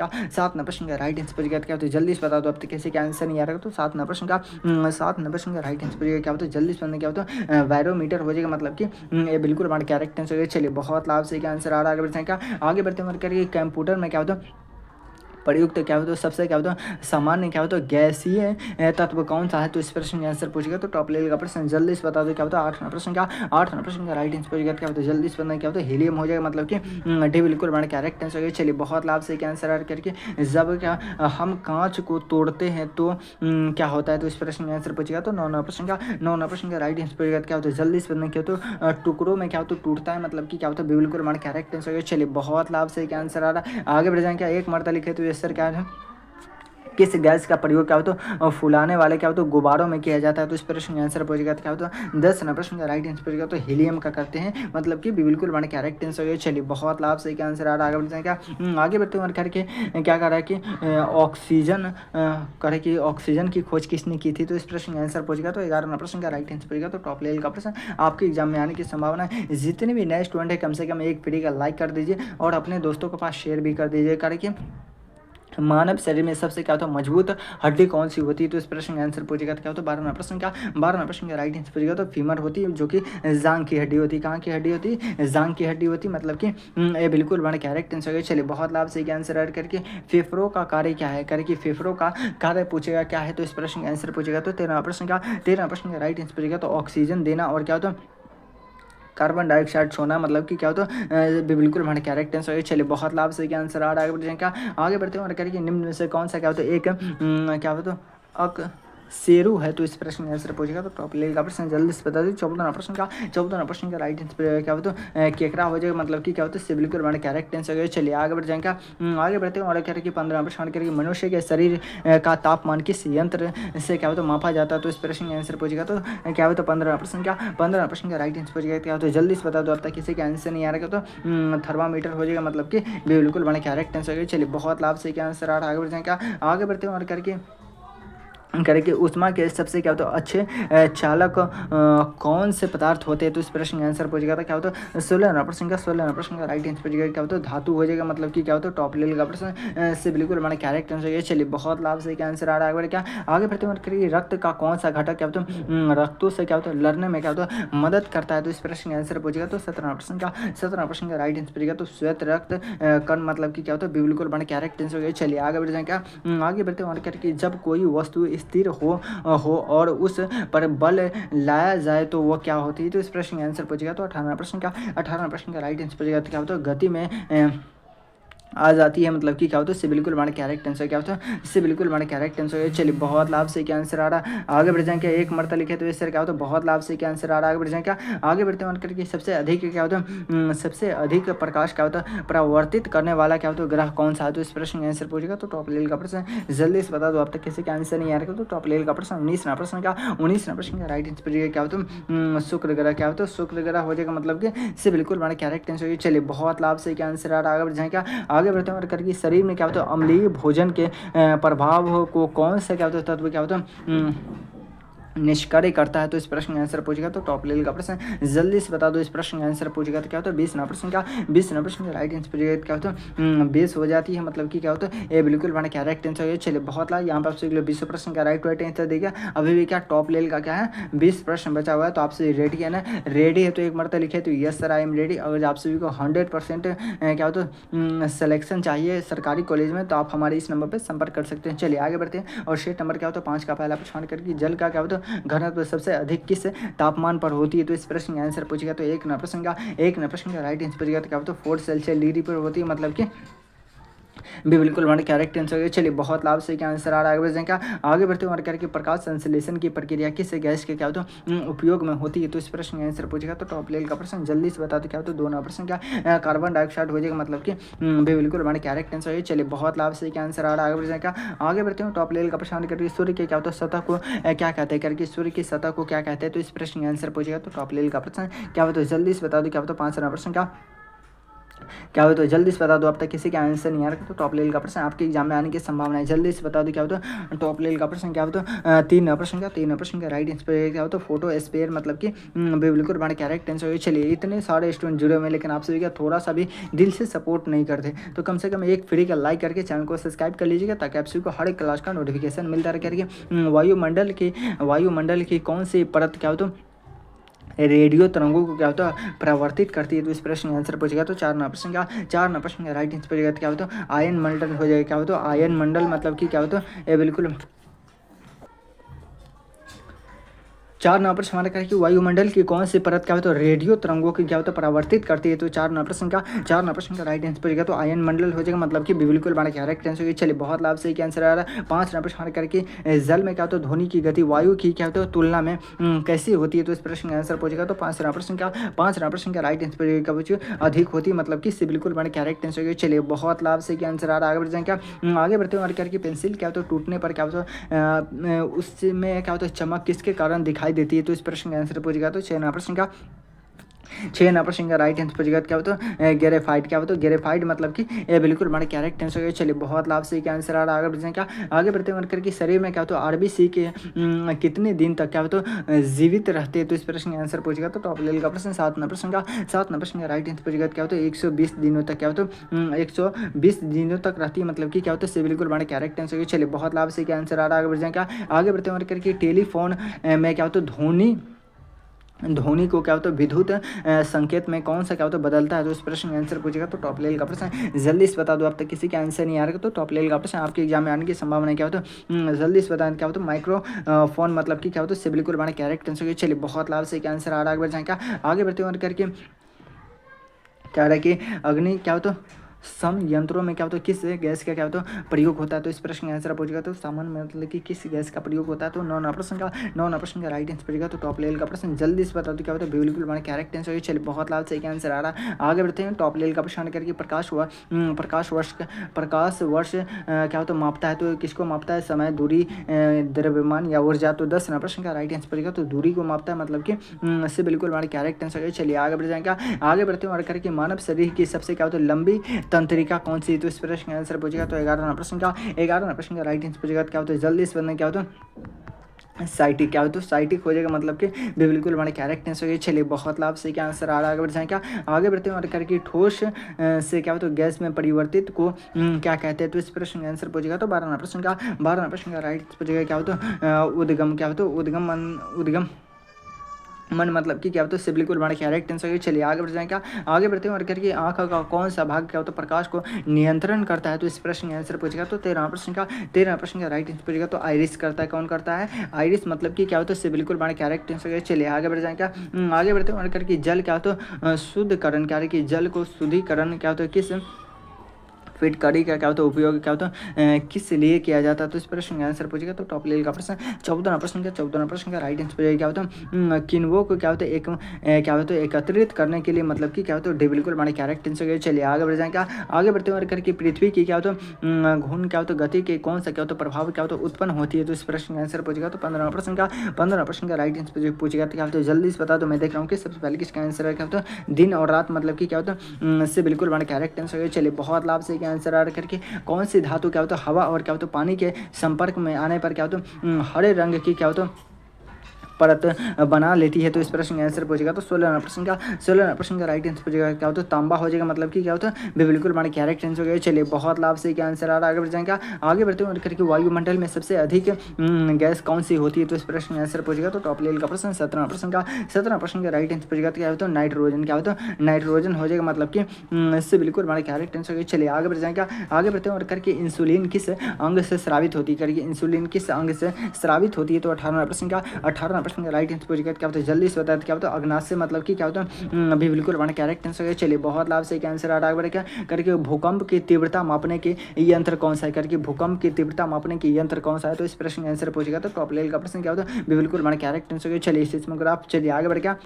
का राइट आंसर पूछेगा क्या होता है जल्दी से बता दो। अब तक कैसे क्या आंसर नहीं आ रहा तो 7 नंबर प्रश्न का राइट आंसर पूछेगा क्या होता है जल्दी से क्या होता है वायरोमीटर हो जाएगा। मतलब कि ये बिल्कुल हमारा करेक्ट आंसर है। चलिए बहुत लाभ से क्या आंसर आ रहा है। आगे बढ़ते हैं, आगे बढ़ते हैं करके कंप्यूटर में क्या होता है प्रयुक्त क्या होता है सबसे क्या होता है सामान्य क्या होता है गैसीय तत्व कौन सा है? तो इस प्रश्न का आंसर पूछेगा तो टॉप लेवल का प्रश्न जल्दी से बता दो क्या होता है 8 नंबर प्रश्न का राइट आंसर पूछेगा क्या होता है जल्दी से बताना क्या होता है हीलियम हो जाएगा। मतलब कि डी बिल्कुल हमारा करेक्ट आंसर हो गया। चलिए बहुत लाभ से क्या आंसर आ करके जब क्या हम कांच को तोड़ते हैं तो क्या होता है? तो इस प्रश्न का आंसर पूछेगा तो 9 नंबर प्रश्न का राइट आंसर पूछेगा क्या होता है जल्दी से बताना क्या होता है टुकड़ों में क्या होता है टूटता है। मतलब कि क्या होता है बिल्कुल हमारा करेक्ट आंसर हो गया। चलिए बहुत लाभ से क्या आंसर आ रहा है। आगे बढ़ जाएंगे, एक मरता लिखे तो सर क्या है किस गैस का प्रयोग क्या होता है फुलाने वाले क्या होता है गुब्बारों में किया जाता है? तो इस प्रश्न का आंसर पूछेगा क्या होता है 10 नंबर प्रश्न का राइट आंसर पूछेगा तो हीलियम का करते हैं। मतलब कि बिल्कुल हमारे करेक्ट आंसर हो गया। चलिए बहुत लाभ से क्या आंसर आ रहा है। आगे बढ़ते हैं, क्या आगे बढ़ते हुए करके क्या कर रहा है कि ऑक्सीजन करे कि ऑक्सीजन की खोज किसने की थी? तो इस प्रश्न का आंसर पूछेगा तो 11 नंबर प्रश्न का राइट आंसर पूछेगा तो टॉप लेवल का प्रश्न आपके एग्जाम में आने की संभावना है। जितने भी नए स्टूडेंट है कम से कम एक फ्री का लाइक कर दीजिए और अपने दोस्तों के पास शेयर भी कर दीजिए। करके मानव शरीर में सबसे क्या होता है मजबूत हड्डी कौन सी होती है? तो इस प्रश्न का आंसर पूछेगा तो क्या होता है 12 नंबर प्रश्न का राइट आंसर पूछेगा तो फीमर होती है जो कि जांग की हड्डी होती है। कहाँ की हड्डी होती है? जांग की हड्डी होती है। मतलब कि ये बिल्कुल बड़ा करेक्ट आंसर है। चलिए बहुत लाभ से क्या आंसर ऐड करके फेफड़ों का कार्य क्या है? करके फेफड़ों का कार्य पूछेगा क्या है? तो इस प्रश्न का आंसर पूछेगा तो 13 प्रश्न का राइट आंसर पूछेगा तो ऑक्सीजन देना और क्या होता है कार्बन डाइऑक्साइड छोड़ना। मतलब कि क्या होता है बिल्कुल हमारे कैरेक्ट आंसर है। चलिए बहुत लाभ से क्या आंसर आ रहा है। आगे बढ़ते हैं, क्या आगे बढ़ते हैं और करिए निम्न में से कौन सा क्या होता है एक क्या होता है अक शेरू है? तो इस प्रश्न का आंसर पूछेगा तो टॉप लेवल का प्रश्न जल्दी से बता दीजिए। 14 नंबर प्रश्न का राइट आंसर क्या होता है केकड़ा हो जाएगा। मतलब कि क्या होता है से बिल्कुल हमारे कैरेक्ट आंसर है। चलिए आगे बढ़ जाएंगे, आगे बढ़ते हैं और क्या कि 15 नंबर प्रश्न करके मनुष्य के शरीर का तापमान किस यंत्र से क्या होता है मापा जाता है? तो इस प्रश्न का आंसर पूछेगा तो क्या होता है 15 नंबर प्रश्न का राइट आंसर पूछेगा क्या होता है जल्दी से बता दो। अब तक किसी का आंसर नहीं आ रहा तो थर्मामीटर हो जाएगा। मतलब कि बिल्कुल हमारे कैरेक्ट आंसर है। चलिए बहुत लाभ से क्या आंसर आ रहा है। आगे बढ़ जाएंगे, आगे बढ़ते हैं और करके करके उष्मा के सबसे क्या होता है अच्छे चालक कौन से पदार्थ होते हैं? तो इस प्रश्न का आंसर पूछेगा था क्या होता है 16 नंबर प्रश्न का राइट आंसर पूछेगा क्या होता है धातु हो जाएगा। मतलब कि क्या होता है टॉप लेवल का प्रश्न से बिल्कुल हमारा कैरेक्ट आंसर है। चलिए बहुत लाभ से क्या आंसर आ रहा है। आगे क्या आगे बढ़ते हैं करिए रक्त का कौन सा घटक क्या होता है रक्तों से क्या होता है लड़ने में क्या होता है मदद करता है? तो इस प्रश्न का आंसर पूछेगा तो 17 प्रश्न का राइट आंसर पूछेगा तो श्वेत रक्त कण। मतलब कि क्या होता है बिल्कुल हमारा कैरेक्ट आंसर हो गया। चलिए आगे बढ़ जाए, क्या आगे बढ़ते हैं और करके जब कोई वस्तु स्थिर हो और उस पर बल लाया जाए तो वो क्या होती है? तो इस प्रश्न का आंसर पूछेगा तो 18 प्रश्न का राइट आंसर पूछेगा तो क्या होता है गति में आ जाती है। मतलब कि क्या होता है इससे बिल्कुल हमारा कैरेक्ट आंसर क्या होता है इससे बिल्कुल हमारा कैरेक्ट आंसर है। चलिए बहुत लाभ से क्या आंसर आ रहा है। आगे बढ़ जाएंगे, एक मरता लिखे तो इससे क्या होता है बहुत लाभ से क्या आंसर आ रहा है। आगे बढ़ जाएंगे, क्या आगे बढ़ते हैं करके सबसे अधिक क्या होता है सबसे अधिक प्रकाश क्या होता है परावर्तित करने वाला क्या होता है ग्रह कौन सा है? तो इस प्रश्न का आंसर पूछेगा तो टॉप लेवल का प्रश्न जल्दी से बता दो। अब तक किसी का आंसर नहीं आ रहा तो टॉप लेवल का प्रश्न 19 प्रश्न का राइट आंसर पूछेगा क्या होता है शुक्र ग्रह क्या होता है शुक्र ग्रह हो जाएगा। मतलब कि इससे बिल्कुल हमारा कैरेक्ट आंसर। चलिए बहुत लाभ से क्या आंसर आ रहा है। आगे बढ़ जाएंगे, आगे बढ़ते हैं करके शरीर में क्या होता है अम्लीय भोजन के प्रभाव को कौन सा क्या होता है तत्व क्या होता है निष्क्रिय करता है? तो इस प्रश्न का आंसर पूछेगा तो टॉप लेवल का प्रश्न जल्दी से बता दो। इस प्रश्न का आंसर पूछेगा तो क्या होता है 20 नंबर प्रश्न का राइट आंसर पूछेगा क्या होता है 20 हो जाती है। मतलब कि क्या होता है ये बिल्कुल हमारा करेक्ट आंसर है। चलिए बहुत लाभ यहाँ पर आपसे 20 प्रश्न का राइट आंसर देगा। अभी भी क्या टॉप लेवल का क्या है 20 प्रश्न बचा हुआ है। तो आपसे रेडी है ना, रेडी है तो एक मरता लिखे तो yes sir I am ready. अगर आप सभी को 100% क्या होता है सिलेक्शन चाहिए सरकारी कॉलेज में तो आप हमारे इस नंबर पर संपर्क कर सकते हैं। चलिए आगे बढ़ते हैं और शेट नंबर क्या होता है 5 का पहला प्रश्न करके जल का क्या होता है घनत्व सबसे अधिक किस तापमान पर होती है? तो इस प्रश्न का आंसर पूछेगा तो एक न प्रश्न का राइट आंसर पूछेगा तो क्या होता है 4 सेल्सियस डिग्री पर होती है। मतलब कि भी बिल्कुल हमारे करेक्ट आंसर है। चलिए बहुत लाभ से क्या आंसर आ रहा है, आगे बढ़ जाएंगे। आगे बढ़ते हुए करके प्रकाश संश्लेषण की प्रक्रिया किस गैस के क्या हो तो उपयोग में होती है, तो इस प्रश्न का आंसर पूछेगा तो टॉप लेवल का प्रश्न जल्दी से बता दो क्या हो तो 2 प्रश्न क्या कार्बन डाइऑक्साइड हो जाएगा, मतलब कि भी बिल्कुल हमारे करेक्ट आंसर है। चलिए बहुत लाभ से क्या आंसर आ रहा है, आगे बढ़ जाएगा। आगे बढ़ते हैं टॉप लेवल का प्रश्न करके सूर्य के क्या होता है सतह को क्या कहते हैं करके, सूर्य की सतह को क्या कहते हैं, तो इस प्रश्न का आंसर पूछेगा तो टॉप लेवल का प्रश्न क्या होता है जल्दी से बता दो क्या होता है 5वां प्रश्न क्या हो तो जल्दी से बता दो। अब तक किसी का आंसर नहीं आ रहा तो टॉप लेवल का प्रश्न आपके एग्जाम में आने की संभावना है, जल्दी से बता दो क्या हो तो टॉप लेवल का प्रश्न क्या हो तो 3 प्रश्न का राइट आंसर क्या हो तो फोटो स्पेयर, मतलब कि बिल्कुल हमारे करेक्ट आंसर हो। चलिए इतने सारे स्टूडेंट जुड़े हुए हैं लेकिन आप सभी का थोड़ा सा भी दिल से सपोर्ट नहीं करते, तो कम से कम एक फ्री का लाइक करके चैनल को सब्सक्राइब कर लीजिएगा ताकि आप सभी को हर एक क्लास का नोटिफिकेशन मिलता रहे करके। वायुमंडल की कौन सी परत क्या हो तो रेडियो तरंगों को क्या होता है प्रवर्तित करती है, तो इस प्रश्न का आंसर पूछेगा तो 4 प्रश्न का राइट आंसर पूछेगा क्या होता है आयन मंडल हो जाएगा, क्या होता है आयन मंडल, मतलब कि क्या होता है ये बिल्कुल 4 प्रश्न हमारा क्या कि वायुमंडल की कौन सी परत क्या होता है रेडियो तरंगों की क्या होता है परावर्तित करती है, तो 4 प्रश्न का राइट आंसर पूछेगा तो आयन मंडल हो जाएगा, मतलब कि बिल्कुल हमारा करेक्ट आंसर होगा। चलिए बहुत लाभ से क्या आंसर आ रहा है। 5 प्रश्न हमारा करके जल में क्या होता है ध्वनि की गति वायु की क्या होता है तुलना में कैसी होती है, तो इस प्रश्न का आंसर पूछेगा तो 5वां प्रश्न का राइट आंसर पूछेगा पूछिए अधिक होती है, मतलब कि इससे बिल्कुल हमारा करेक्ट आंसर होगा। चलिए बहुत लाभ से क्या आंसर आ रहा है, आगे बढ़ जाएंगे। आगे बढ़ते हुए करके पेंसिल क्या होता है टूटने पर क्या होता है उसमें क्या होता है चमक किसके कारण दिखाई देती है, तो इस प्रश्न का आंसर पूछेगा तो 6 प्रश्न का राइट आंसर पूछेगा क्या होता है ग्रेफाइट, क्या होता है ग्रेफाइट, मतलब कि ये बिल्कुल हमारे करेक्ट आंसर है। चलिए बहुत लाभ से क्या आंसर आ रहा है, आगे बढ़ते हैं। क्या आगे बढ़ते हैं करके शरीर में क्या होता है आरबीसी के कितने दिन तक क्या होता है जीवित रहते हैं, तो इस प्रश्न का आंसर पूछेगा तो टॉप लेवल का प्रश्न 7वां प्रश्न का राइट आंसर पूछेगा क्या होता है 120 दिनों तक क्या होता है 120 दिनों तक रहती है, मतलब कि क्या होता है बिल्कुल हमारे करेक्ट आंसर है। चलिए बहुत लाभ से क्या आंसर आ रहा है, आगे बढ़ जाएं। क्या आगे बढ़ते हैं करके टेलीफोन में क्या होता है ध्वनि को क्या होता है विद्युत संकेत में कौन सा क्या होता है बदलता है, तो इस प्रश्न का आंसर पूछेगा तो टॉप लेवल का प्रश्न जल्दी से बता दो। अब तक किसी का आंसर नहीं आ रहा तो टॉप लेवल का प्रश्न आपके एग्जाम में आने की संभावना क्या होता है जल्दी से बताएं क्या होता है माइक्रोफोन, मतलब कि क्या होता है बिल्कुल हमारे करेक्ट आंसर। चलिए बहुत लाभ से क्या आंसर आ रहा है, आगे बढ़ जाएं। क्या आगे बढ़ते हुए करके क्या रहा कि अग्नि क्या होता है सम यंत्रों में क्या होता है किस गैस का क्या होता है प्रयोग होता है, तो इस प्रश्न का आंसर पूछेगा तो सामान्य मतलब कि किस गैस का प्रयोग होता है, तो 9 प्रश्न का राइट आंसर पूछेगा तो टॉप लेवल का प्रश्न जल्दी से बता दो क्या होता है बिल्कुल हमारा करेक्ट आंसर। चलिए बहुत लाभ से क्या आंसर आ रहा है, आगे बढ़ते हैं। टॉप लेवल का प्रश्न करके प्रकाश वर्ष क्या होता है मापता है, तो किसको मापता है समय दूरी द्रव्यमान या ऊर्जा, तो 10वां प्रश्न का राइट आंसर पूछेगा तो दूरी को मापता है, मतलब कि इससे बिल्कुल हमारे करेक्ट आंसर। चलिए आगे बढ़ जाएंगे। आगे बढ़ते हैं करके मानव शरीर की सबसे क्या होता है लंबी तंत्रिका कौन सी, तो इस प्रश्न का आंसर पूछेगा तो 11वां प्रश्न का राइट आंसर पूछेगा क्या होता है जल्दी से बनना क्या होता है साइटिक, क्या होता है साइटिक हो जाएगा, मतलब कि बिल्कुल हमारे कैरेक्ट आंसर है। चलिए बहुत लाभ से क्या आंसर आ रहा है, आगे बढ़ जाए। क्या आगे बढ़ते हैं करके ठोस से क्या होता है गैस में परिवर्तित को क्या कहते हैं, तो इस प्रश्न का आंसर पूछेगा तो 12वां प्रश्न का राइट पूछेगा क्या होता है उद्गम, क्या होता है उद्गम मन, मतलब कि क्या होता है बिल्कुल हमारे करेक्ट आंसर है। चलिए आगे बढ़ जाएं। क्या आगे बढ़ते हैं और करके आँख का कौन सा भाग क्या होता है प्रकाश को नियंत्रण करता है, तो इस प्रश्न का आंसर पूछेगा तो 13वां प्रश्न का राइट आंसर पूछेगा तो आइरिस करता है, कौन करता है आइरिस, मतलब कि क्या होता है बिल्कुल हमारे करेक्ट आंसर है। चलिए आगे बढ़ जाएं। क्या आगे बढ़ते हैं और करके जल क्या होता है शुद्धकरण, क्या कि जल को शुद्धिकरण क्या होता है किस फिटकरी का क्या होता है उपयोग क्या होता है किस लिए किया जाता है, तो इस प्रश्न का आंसर पूछेगा तो टॉप लेवल का प्रश्न 14वां प्रश्न का राइट आंसर क्या होता है किण्वों को क्या होता है एक क्या होता है एकत्रित करने के लिए, मतलब कि क्या होता है बिल्कुल हमारे करेक्ट आंसर। चलिए आगे बढ़ जाएंगे। आगे बढ़ते हुए करके पृथ्वी की क्या होता है घूर्णन क्या होता है गति के कौन सा क्या होता है प्रभाव क्या होता है उत्पन्न होती है, तो इस प्रश्न का आंसर पूछेगा तो 15वां प्रश्न का राइट आंसर पूछेगा तो क्या होता है जल्दी से बता दो। मैं देख रहा हूँ कि सबसे पहले किसका आंसर है क्या होता है दिन और रात, मतलब कि क्या होता है इससे बिल्कुल हमारे करेक्ट आंसर। चलिए बहुत लाभ से क्या आंसर आ करके कौन सी धातु क्या होता है हवा और क्या होता है पानी के संपर्क में आने पर क्या होता है हरे रंग की क्या होता है परत बना लेती है, तो इस प्रश्न का आंसर पूछेगा तो 16वां प्रश्न का राइट आंसर पूछेगा क्या होता है तांबा हो जाएगा, मतलब कि क्या होता है बिल्कुल हमारे करेक्ट आंसर हो गया। चलिए बहुत लाभ से क्या आंसर आ रहा है, आगे बढ़ जाएंगे। आगे बढ़ते हुए करके वायुमंडल में सबसे अधिक गैस कौन सी होती है, तो इस प्रश्न का आंसर पूछेगा तो टॉप लेवल का प्रश्न 17वां प्रश्न का राइट आंसर पूछेगा तो क्या होता है नाइट्रोजन, क्या होता है नाइट्रोजन हो जाएगा, मतलब कि इससे बिल्कुल हमारे करेक्ट आंसर हो गया। चलिए आगे बढ़ जाएंगे। आगे बढ़ते हैं और करके इंसुलिन किस अंग से स्रावित होती है, करके इंसुलिन किस अंग से स्रावित होती है, तो 18वां प्रश्न का राइट आंसर पूछ गया क्या होता है जल्दी से बता क्या होता है अग्नाश से मतलब कि क्या होता है अभी बिल्कुल हमारा करेक्ट आंसर है। चलिए बहुत लाभ से आंसर आ रहा है क्या करके भूकंप की तीव्रता मापने के यंत्र कौन सा है करके भूकंप की तीव्रता मापने के यंत्र कौन सा है। तो इस प्रश्न का आंसर पूछेगा तो टॉप लेवल का प्रश्न क्या होता है बिल्कुल हमारा करेक्ट आंसर है। चलिए इस ग्राफ चलिए आगे बढ़ गया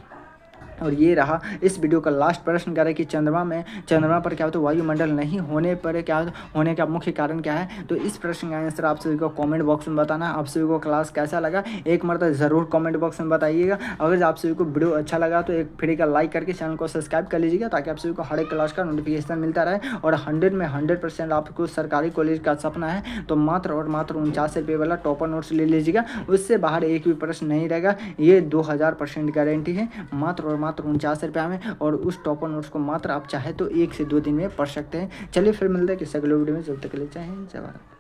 और ये रहा इस वीडियो का लास्ट प्रश्न कह रहा है कि चंद्रमा पर क्या होता है वायुमंडल नहीं होने पर क्या होने का मुख्य कारण क्या है। तो इस प्रश्न का आंसर आप सभी को कमेंट बॉक्स में बताना। आप सभी को क्लास कैसा लगा एक मरतबा ज़रूर कमेंट बॉक्स में बताइएगा। अगर आप सभी को वीडियो अच्छा लगा तो एक फ्री का लाइक करके चैनल को सब्सक्राइब कर लीजिएगा ताकि आप सभी को हर एक क्लास का नोटिफिकेशन मिलता रहे। और 100 में 100% आपको सरकारी कॉलेज का सपना है तो मात्र और मात्र 49 रुपये वाला टॉपर नोट्स ले लीजिएगा। उससे बाहर एक भी प्रश्न नहीं रहेगा। ये 2000% गारंटी है मात्र और मात्र 49 रुपये में। और उस टॉपर नोट्स को मात्र आप चाहे तो 1 से 2 दिन में पढ़ सकते हैं। चलिए फिर मिलते हैं किसी अगले वीडियो में। जब तक के लिए चाहें जय भारत।